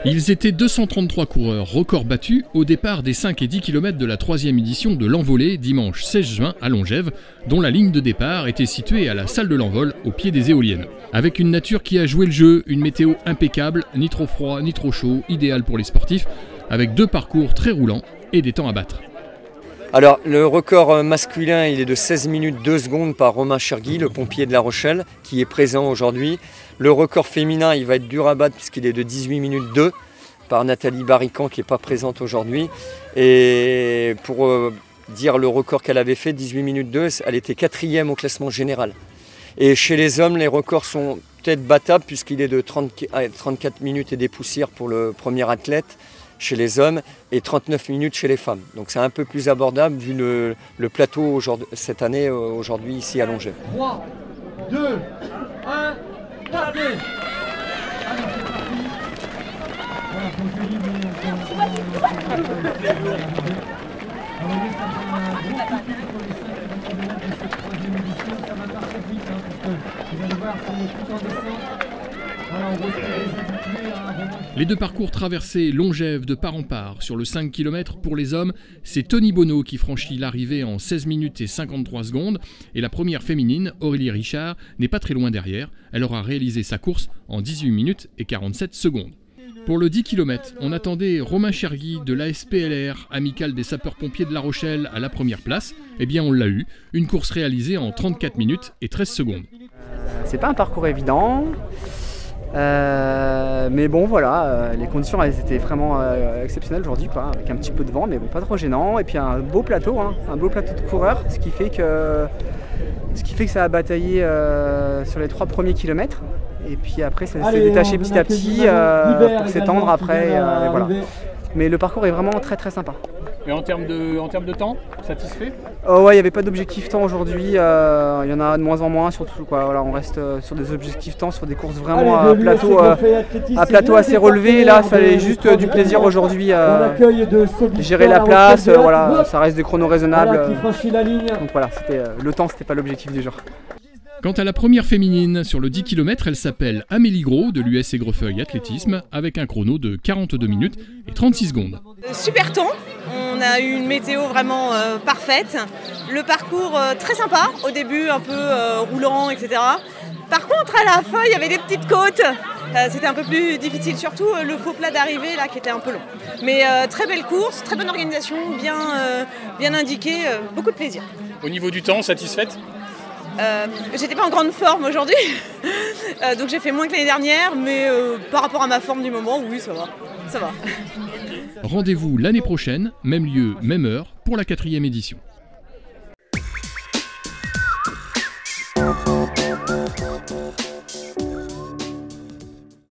Ils étaient 233 coureurs, record battu au départ des 5 et 10 km de la 3e édition de l'Envolée, dimanche 16 juin à Longève, dont la ligne de départ était située à la salle de l'Envol, au pied des éoliennes. Avec une nature qui a joué le jeu, une météo impeccable, ni trop froid, ni trop chaud, idéal pour les sportifs, avec 2 parcours très roulants et des temps à battre. Alors le record masculin il est de 16 minutes 2 secondes par Romain Chergui, le pompier de La Rochelle, qui est présent aujourd'hui. Le record féminin il va être dur à battre puisqu'il est de 18 minutes 2 par Nathalie Barrican qui n'est pas présente aujourd'hui. Et pour dire le record qu'elle avait fait, 18 minutes 2, elle était 4e au classement général. Et chez les hommes, les records sont peut-être battables puisqu'il est de 34 minutes et des poussières pour le premier athlète chez les hommes et 39 minutes chez les femmes. Donc c'est un peu plus abordable vu le plateau cette année aujourd'hui ici à Longève. 3, 2, 1, partez! Les 2 parcours traversés Longève de part en part sur le 5 km pour les hommes, c'est Tony Bonneau qui franchit l'arrivée en 16 minutes et 53 secondes et la première féminine, Aurélie Richard, n'est pas très loin derrière. Elle aura réalisé sa course en 18 minutes et 47 secondes. Pour le 10 km, on attendait Romain Chergui de l'ASPLR, amicale des sapeurs-pompiers de La Rochelle, à la première place. Eh bien on l'a eu, une course réalisée en 34 minutes et 13 secondes. C'est pas un parcours évident. Mais bon voilà, les conditions elles étaient vraiment exceptionnelles aujourd'hui quoi, avec un petit peu de vent mais bon pas trop gênant et puis un beau plateau, un beau plateau de coureurs, ce qui fait que ça a bataillé sur les 3 premiers kilomètres et puis après ça s'est détaché petit à petit pour s'étendre après et voilà. Mais le parcours est vraiment très très sympa. Et en termes de temps, satisfait? Ouais, il n'y avait pas d'objectif temps aujourd'hui, il y en a de moins en moins surtout quoi. Voilà, on reste sur des objectifs temps, sur des courses vraiment à plateau assez relevé. Là, il fallait juste du plaisir aujourd'hui, gérer la place, voilà, ça reste des chronos raisonnables. Donc voilà, le temps c'était pas l'objectif du jour. Quant à la première féminine, sur le 10 km, elle s'appelle Amélie Gros de l'US Aigrefeuille Athlétisme avec un chrono de 42 minutes et 36 secondes. Super temps, on a eu une météo vraiment parfaite, le parcours très sympa, au début un peu roulant, etc. Par contre à la fin il y avait des petites côtes, c'était un peu plus difficile, surtout le faux plat d'arrivée là qui était un peu long. Mais très belle course, très bonne organisation, bien indiquée, beaucoup de plaisir. Au niveau du temps, satisfaite? J'étais pas en grande forme aujourd'hui, donc j'ai fait moins que l'année dernière, mais par rapport à ma forme du moment, oui ça va. Rendez-vous l'année prochaine, même lieu, même heure, pour la 4e édition.